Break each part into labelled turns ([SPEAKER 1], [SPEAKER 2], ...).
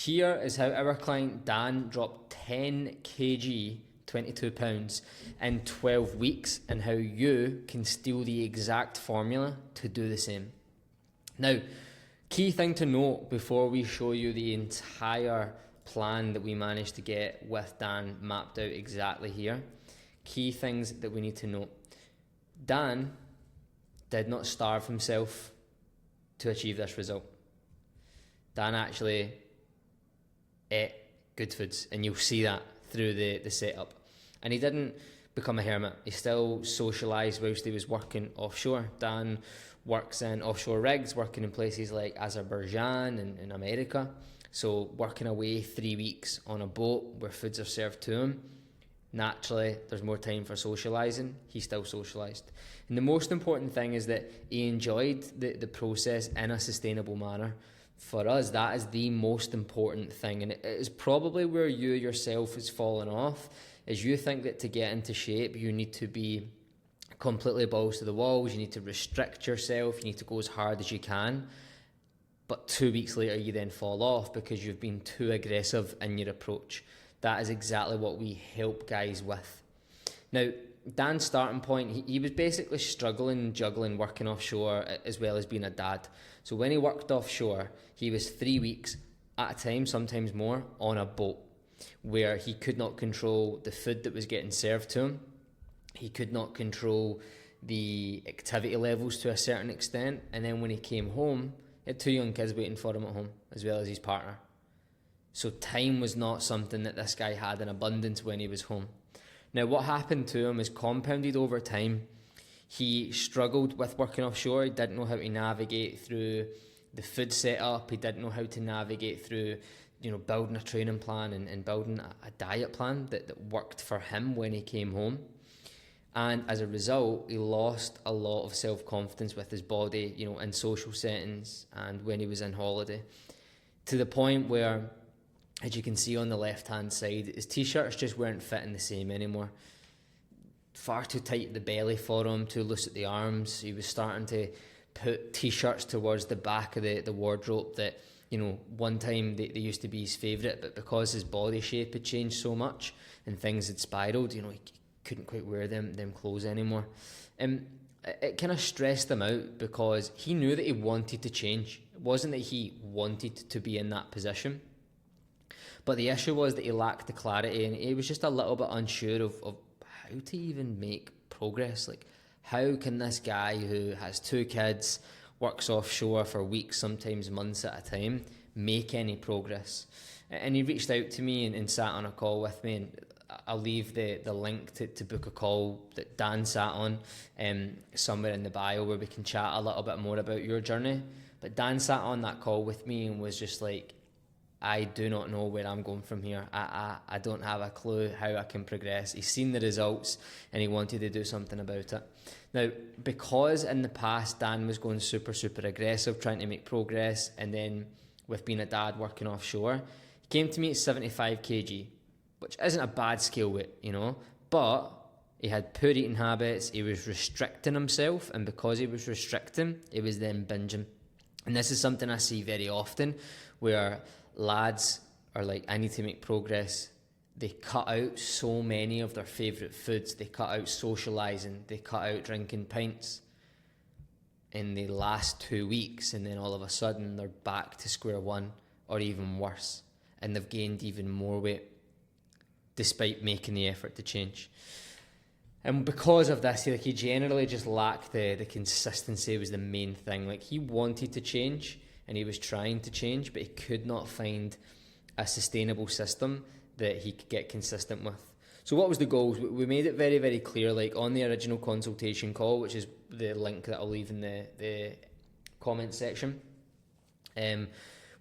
[SPEAKER 1] Here is how our client Dan dropped 10 kg, 22 pounds, in 12 weeks, and how you can steal the exact formula to do the same. Now, key thing to note before we show you the entire plan that we managed to get with Dan mapped out exactly here, key things that we need to note. Dan did not starve himself to achieve this result. Dan actually ate good foods, and you'll see that through the setup. And he didn't become a hermit. He still socialised whilst he was working offshore. Dan works in offshore rigs, working in places like Azerbaijan and in America. So working away 3 weeks on a boat where foods are served to him, naturally there's more time for socialising. He still socialised. And the most important thing is that he enjoyed the process in a sustainable manner. For us, that is the most important thing, and it is probably where you yourself has fallen off, is you think that to get into shape you need to be completely balls to the walls, you need to restrict yourself, you need to go as hard as you can, but 2 weeks later you then fall off because you've been too aggressive in your approach. That is exactly what we help guys with. Now, Dan's starting point, he was basically struggling, juggling, working offshore as well as being a dad. So when he worked offshore, he was 3 weeks at a time, sometimes more, on a boat where he could not control the food that was getting served to him. He could not control the activity levels to a certain extent. And then when he came home, he had 2 young kids waiting for him at home, as well as his partner. So time was not something that this guy had in abundance when he was home. Now, what happened to him is compounded over time. He struggled with working offshore. He didn't know how to navigate through the food setup. He didn't know how to navigate through, building a training plan and building a diet plan that worked for him when he came home. And as a result, he lost a lot of self-confidence with his body, in social settings and when he was on holiday, to the point where, as you can see on the left-hand side, his t-shirts just weren't fitting the same anymore. Far too tight at the belly for him, too loose at the arms. He was starting to put t-shirts towards the back of the wardrobe that, one time they used to be his favourite, but because his body shape had changed so much and things had spiralled, he couldn't quite wear them clothes anymore. It kind of stressed him out because he knew that he wanted to change. It wasn't that he wanted to be in that position. But the issue was that he lacked the clarity, and he was just a little bit unsure of how to even make progress. Like, how can this guy who has 2 kids, works offshore for weeks, sometimes months at a time, make any progress? And he reached out to me and sat on a call with me, and I'll leave the link to book a call that Dan sat on somewhere in the bio where we can chat a little bit more about your journey. But Dan sat on that call with me and was just like, I do not know where I'm going from here. I don't have a clue how I can progress. He's seen the results and he wanted to do something about it. Now, because in the past Dan was going super, super aggressive, trying to make progress, and then with being a dad working offshore, he came to me at 75 kg, which isn't a bad scale weight, but he had poor eating habits, he was restricting himself, and because he was restricting, he was then binging. And this is something I see very often where lads are like, I need to make progress. They cut out so many of their favourite foods. They cut out socialising. They cut out drinking pints in the last 2 weeks, and then all of a sudden they're back to square one or even worse, and they've gained even more weight despite making the effort to change. And because of this, he generally just lacked the consistency was the main thing. Like, he wanted to change and he was trying to change, but he could not find a sustainable system that he could get consistent with. So what was the goals? We made it very, very clear, like on the original consultation call, which is the link that I'll leave in the comment section.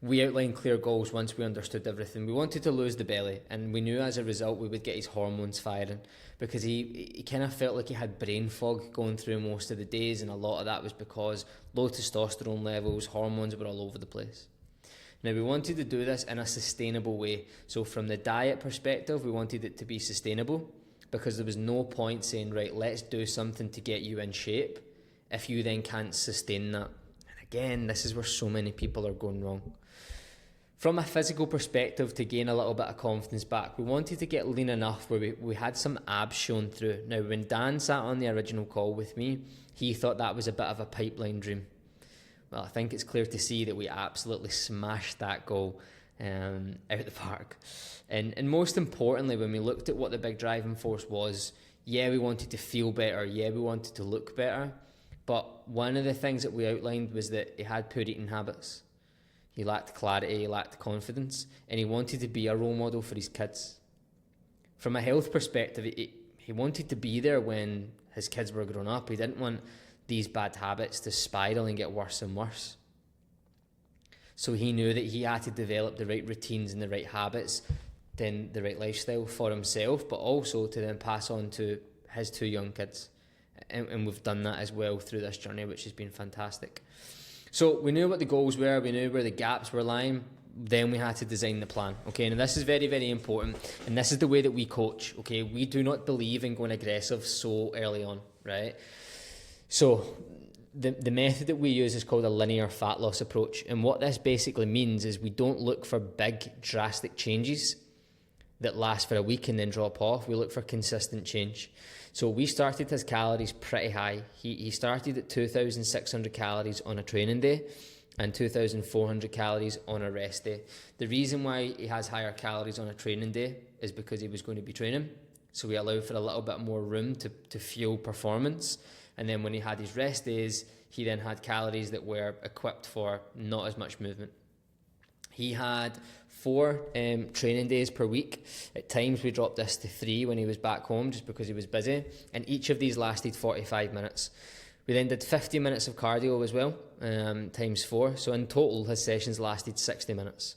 [SPEAKER 1] We outlined clear goals once we understood everything. We wanted to lose the belly, and we knew as a result we would get his hormones firing, because he kind of felt like he had brain fog going through most of the days, and a lot of that was because low testosterone levels, hormones were all over the place. Now, we wanted to do this in a sustainable way. So from the diet perspective, we wanted it to be sustainable, because there was no point saying, right, let's do something to get you in shape if you then can't sustain that. And again, this is where so many people are going wrong. From a physical perspective, to gain a little bit of confidence back, we wanted to get lean enough where we had some abs shown through. Now, when Dan sat on the original call with me, he thought that was a bit of a pipeline dream. Well, I think it's clear to see that we absolutely smashed that goal out the park. And most importantly, when we looked at what the big driving force was, yeah, we wanted to feel better, yeah, we wanted to look better, but one of the things that we outlined was that he had poor eating habits. He lacked clarity, he lacked confidence, and he wanted to be a role model for his kids. From a health perspective, he wanted to be there when his kids were growing up. He didn't want these bad habits to spiral and get worse and worse. So he knew that he had to develop the right routines and the right habits, then the right lifestyle for himself, but also to then pass on to his 2 young kids. And we've done that as well through this journey, which has been fantastic. So we knew what the goals were, we knew where the gaps were lying, then we had to design the plan. Okay, and this is very, very important, and this is the way that we coach. Okay, we do not believe in going aggressive so early on, right? So the method that we use is called a linear fat loss approach, and what this basically means is we don't look for big, drastic changes that last for a week and then drop off. We look for consistent change. So we started his calories pretty high. He started at 2,600 calories on a training day and 2,400 calories on a rest day. The reason why he has higher calories on a training day is because he was going to be training. So we allowed for a little bit more room to fuel performance. And then when he had his rest days, he then had calories that were equipped for not as much movement. He had 4 training days per week. At times we dropped this to 3 when he was back home just because he was busy, and each of these lasted 45 minutes. We then did 50 minutes of cardio as well, times 4. So in total his sessions lasted 60 minutes.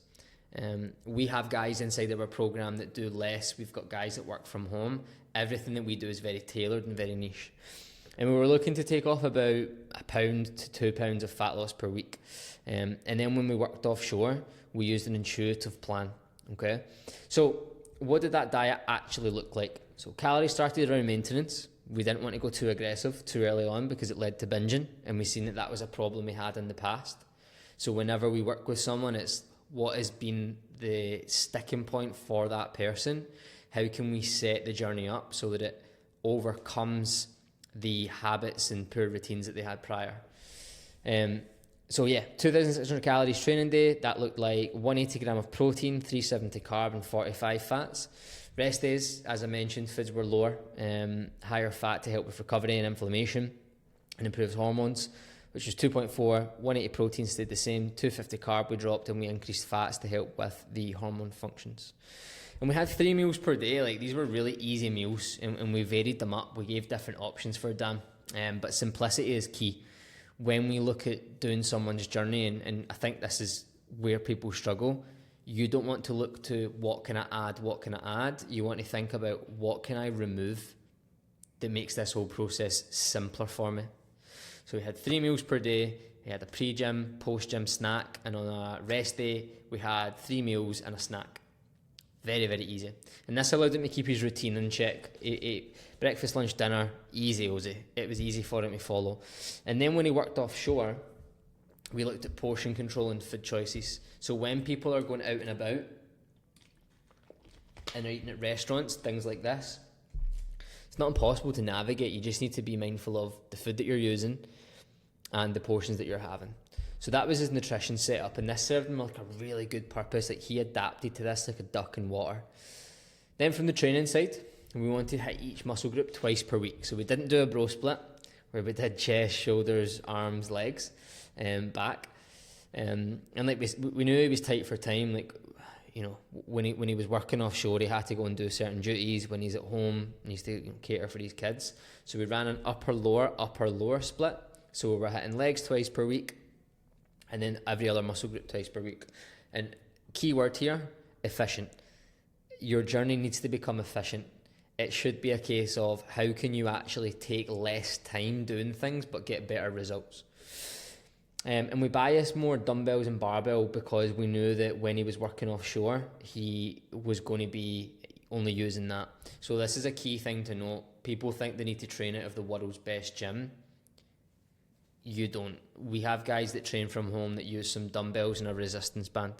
[SPEAKER 1] We have guys inside of our program that do less. We've got guys that work from home. Everything that we do is very tailored and very niche. And we were looking to take off about 1 pound to 2 pounds of fat loss per week. And then when we worked offshore, we used an intuitive plan. Okay, so what did that diet actually look like? So calories started around maintenance. We didn't want to go too aggressive too early on because it led to binging, and we've seen that was a problem we had in the past. So whenever we work with someone, it's what has been the sticking point for that person. How can we set the journey up so that it overcomes the habits and poor routines that they had prior? So yeah, 2,600 calories training day. That looked like 180 gram of protein, 370 carb, and 45 fats. Rest days, as I mentioned, foods were lower, higher fat to help with recovery and inflammation and improves hormones, which was 2.4. 180 protein stayed the same. 250 carb we dropped, and we increased fats to help with the hormone functions. And we had 3 meals per day. Like, these were really easy meals, and we varied them up. We gave different options for Dan, but simplicity is key when we look at doing someone's journey, and I think this is where people struggle. You don't want to look to what can I add. You want to think about what can I remove that makes this whole process simpler for me. So we had 3 meals per day. We had a pre-gym, post-gym snack, and on a rest day we had 3 meals and a snack. Very, very easy. And this allowed him to keep his routine in check. Breakfast, lunch, dinner, easy, Ozzy. It was easy for him to follow. And then when he worked offshore, we looked at portion control and food choices. So when people are going out and about and they're eating at restaurants, things like this, it's not impossible to navigate. You just need to be mindful of the food that you're using and the portions that you're having. So that was his nutrition setup, and this served him like a really good purpose. Like, he adapted to this like a duck in water. Then from the training side, we wanted to hit each muscle group twice per week. So we didn't do a bro split where we did chest, shoulders, arms, legs, back. And like we knew he was tight for time. Like, you know, when he was working offshore, he had to go and do certain duties. When he's at home, he needs to cater for his kids. So we ran an upper lower split. So we were hitting legs twice per week, and then every other muscle group twice per week. And key word here, efficient. Your journey needs to become efficient. It should be a case of how can you actually take less time doing things but get better results. And we biased more dumbbells and barbell because we knew that when he was working offshore, he was going to be only using that. So this is a key thing to note. People think they need to train out of the world's best gym. You don't. We have guys that train from home that use some dumbbells and a resistance band.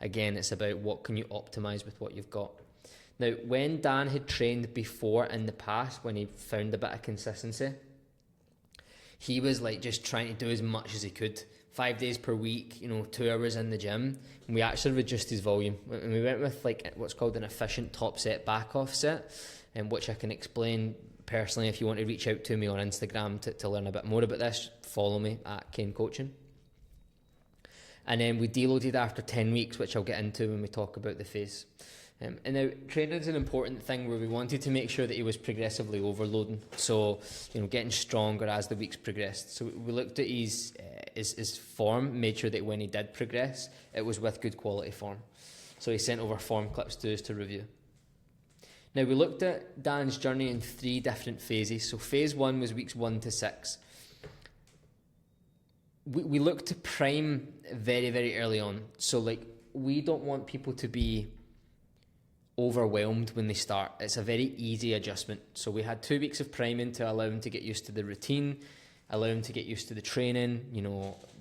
[SPEAKER 1] Again, it's about what can you optimize with what you've got. Now, when Dan had trained before in the past, when he found a bit of consistency, he was like just trying to do as much as he could. 5 days per week, 2 hours in the gym. And we actually reduced his volume. And we went with like what's called an efficient top set, back off set, which I can explain personally. If you want to reach out to me on Instagram to learn a bit more about this, follow me at Kane Coaching. And then we deloaded after 10 weeks, which I'll get into when we talk about the phase. And now training is an important thing where we wanted to make sure that he was progressively overloading. So, getting stronger as the weeks progressed. So we looked at his form, made sure that when he did progress, it was with good quality form. So he sent over form clips to us to review. Now we looked at Dan's journey in 3 different phases. So phase 1 was weeks 1 to 6. We looked to prime very, very early on. So we don't want people to be overwhelmed when they start. It's a very easy adjustment. So we had 2 weeks of priming to allow them to get used to the routine, allow them to get used to the training,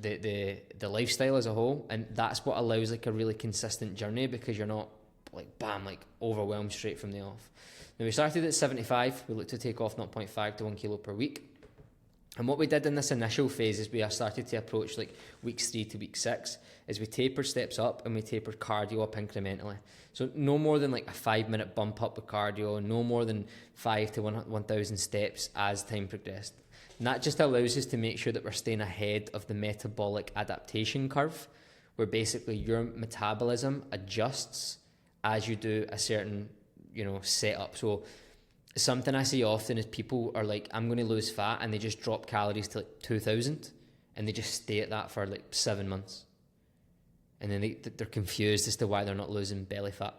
[SPEAKER 1] the lifestyle as a whole, and that's what allows a really consistent journey, because you're not overwhelmed straight from the off. Now we started at 75. We looked to take off 0.5 to 1 kilo per week. And what we did in this initial phase is we started to approach weeks 3 to week 6, is we tapered steps up and we tapered cardio up incrementally. So no more than a 5-minute bump up with cardio, no more than 5 to 1,000 steps as time progressed. And that just allows us to make sure that we're staying ahead of the metabolic adaptation curve, where basically your metabolism adjusts as you do a certain, setup. So something I see often is people are like, I'm going to lose fat, and they just drop calories to 2,000 and they just stay at that for 7 months. And then they're confused as to why they're not losing belly fat.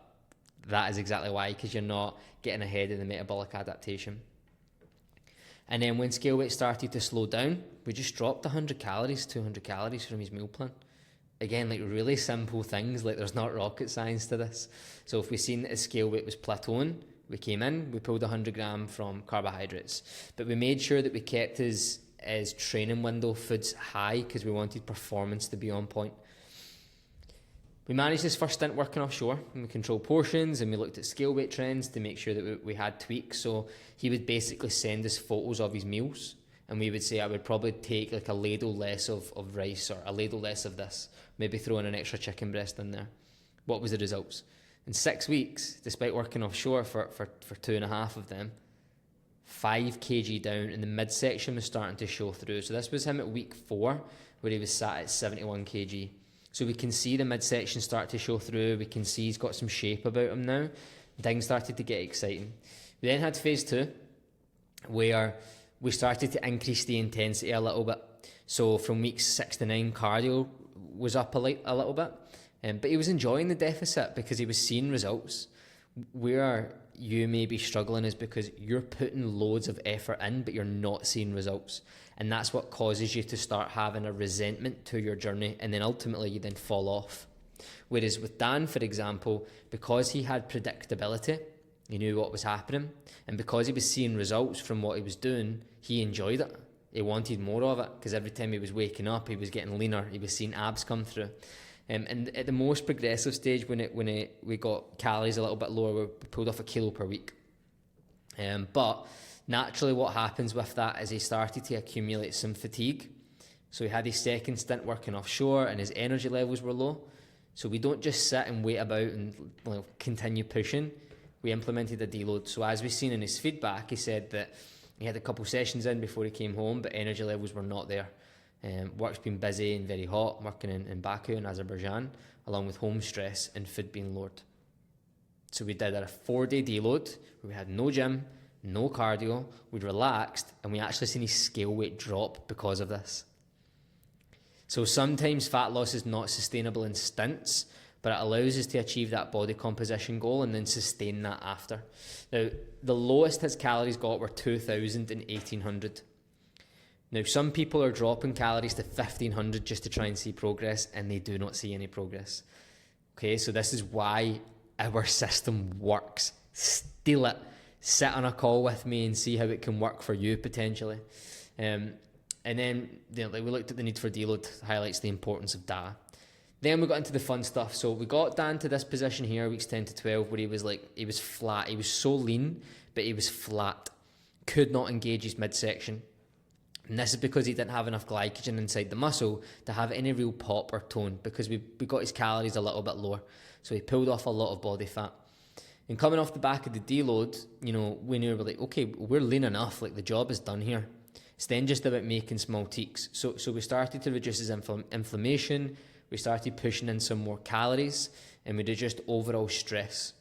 [SPEAKER 1] That is exactly why, because you're not getting ahead of the metabolic adaptation. And then when scale weight started to slow down, we just dropped 100 calories, 200 calories from his meal plan. Again, really simple things, there's not rocket science to this. So if we seen that his scale weight was plateauing, we came in, we pulled 100 gram from carbohydrates. But we made sure that we kept his training window foods high, because we wanted performance to be on point. We managed his first stint working offshore, and we controlled portions, and we looked at scale weight trends to make sure that we had tweaks. So he would basically send us photos of his meals, and we would say, I would probably take a ladle less of rice, or a ladle less of this, maybe throw in an extra chicken breast in there. What was the results? In 6 weeks, despite working offshore for 2.5 of them, 5 kg down, and the midsection was starting to show through. So this was him at week 4, where he was sat at 71 kg. So we can see the midsection start to show through. We can see he's got some shape about him now. Things started to get exciting. We then had phase 2, where we started to increase the intensity a little bit. So from weeks 6 to 9, cardio was up a little bit. But he was enjoying the deficit because he was seeing results. Where you may be struggling is because you're putting loads of effort in, but you're not seeing results. And that's what causes you to start having a resentment to your journey, and then ultimately you then fall off. Whereas with Dan, for example, because he had predictability, he knew what was happening, and because he was seeing results from what he was doing, he enjoyed it. He wanted more of it, because every time he was waking up, he was getting leaner, he was seeing abs come through. And at the most progressive stage, when we got calories a little bit lower, we pulled off 1 kilo per week. But naturally what happens with that is he started to accumulate some fatigue. So he had his second stint working offshore, and his energy levels were low. So we don't just sit and wait about and continue pushing. We implemented a deload. So as we've seen in his feedback, he said that he had a couple sessions in before he came home, but energy levels were not there. Work's been busy and very hot, working in Baku in Azerbaijan, along with home stress and food being lowered. So we did a 4-day deload where we had no gym, no cardio, we relaxed, and we actually seen his scale weight drop because of this. So sometimes fat loss is not sustainable in stints, but it allows us to achieve that body composition goal and then sustain that after. Now, the lowest his calories got were 2,000 and 1,800. Now, some people are dropping calories to 1,500 just to try and see progress, and they do not see any progress. Okay, so this is why our system works. Steal it. Sit on a call with me and see how it can work for you potentially. And then we looked at the need for deload, highlights the importance of DA. Then we got into the fun stuff. So we got Dan to this position here, weeks 10 to 12, where he was flat. He was so lean, but he was flat. Could not engage his midsection. And this is because he didn't have enough glycogen inside the muscle to have any real pop or tone, because we got his calories a little bit lower. So he pulled off a lot of body fat. And coming off the back of the deload, we knew, we're like, okay, we're lean enough, like the job is done here. It's then just about making small tweaks. So we started to reduce his inflammation, we started pushing in some more calories, and we reduced overall stress.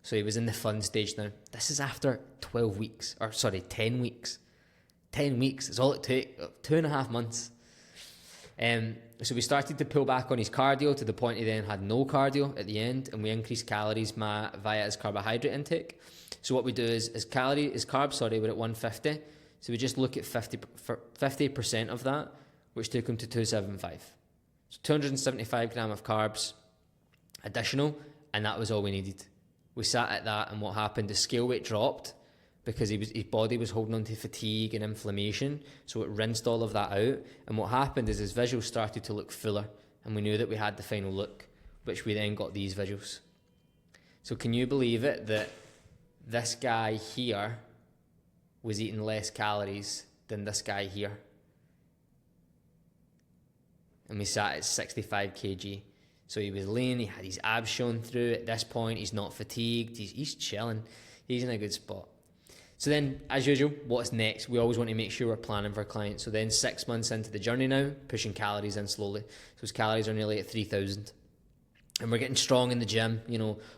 [SPEAKER 1] So he was in the fun stage now. This is after 10 weeks. 10 weeks, it's all it took, 2.5 months. So we started to pull back on his cardio to the point he then had no cardio at the end, and we increased calories via his carbohydrate intake. So what we do is his carbs, we're at 150. So we just look at 50% of that, which took him to 275. So 275 gram of carbs additional, and that was all we needed. We sat at that, and what happened, the scale weight dropped because his body was holding on to fatigue and inflammation, so it rinsed all of that out. And what happened is his visuals started to look fuller, and we knew that we had the final look, which we then got these visuals. So can you believe it that this guy here was eating less calories than this guy here? And we sat at 65 kg. So he was lean, he had his abs shown through. At this point, he's not fatigued, he's chilling, he's in a good spot. So then, as usual, what's next? We always want to make sure we're planning for clients. So then 6 months into the journey now, pushing calories in slowly. So his calories are nearly at 3,000. And we're getting strong in the gym,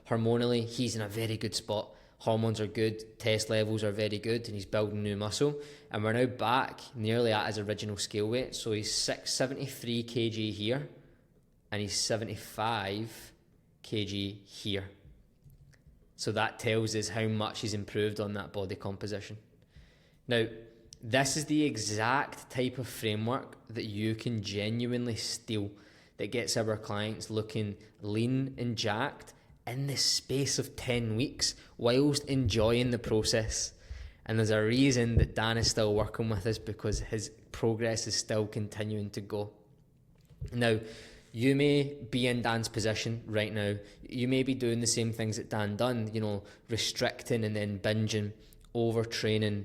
[SPEAKER 1] hormonally, he's in a very good spot. Hormones are good, test levels are very good, and he's building new muscle. And we're now back nearly at his original scale weight. So he's 73 kg here, and he's 75 kg here. So that tells us how much he's improved on that body composition. Now, this is the exact type of framework that you can genuinely steal, that gets our clients looking lean and jacked in the space of 10 weeks whilst enjoying the process. And there's a reason that Dan is still working with us, because his progress is still continuing to go. Now, you may be in Dan's position right now. You may be doing the same things that Dan done, restricting and then binging, overtraining,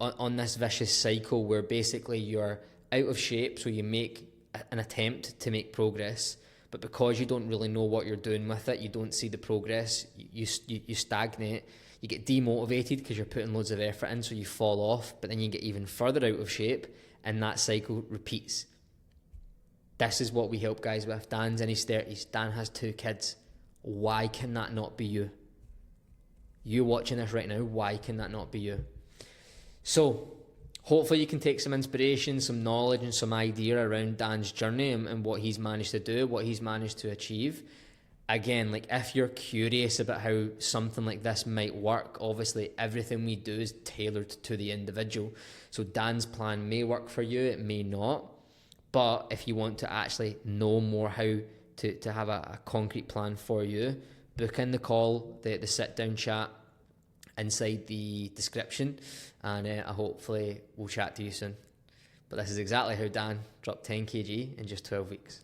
[SPEAKER 1] on this vicious cycle where basically you're out of shape, so you make an attempt to make progress, but because you don't really know what you're doing with it, you don't see the progress, you stagnate, you get demotivated because you're putting loads of effort in, so you fall off, but then you get even further out of shape, and that cycle repeats. This is what we help guys with. Dan's in his 30s. Dan has 2 kids. Why can that not be you? You watching this right now, why can that not be you? So, hopefully you can take some inspiration, some knowledge, and some idea around Dan's journey and what he's managed to do, what he's managed to achieve. Again, if you're curious about how something like this might work, obviously everything we do is tailored to the individual. So Dan's plan may work for you, it may not. But if you want to actually know more how to have a concrete plan for you, book in the call, the sit-down chat inside the description, and hopefully we'll chat to you soon. But this is exactly how Dan dropped 10 kg in just 12 weeks.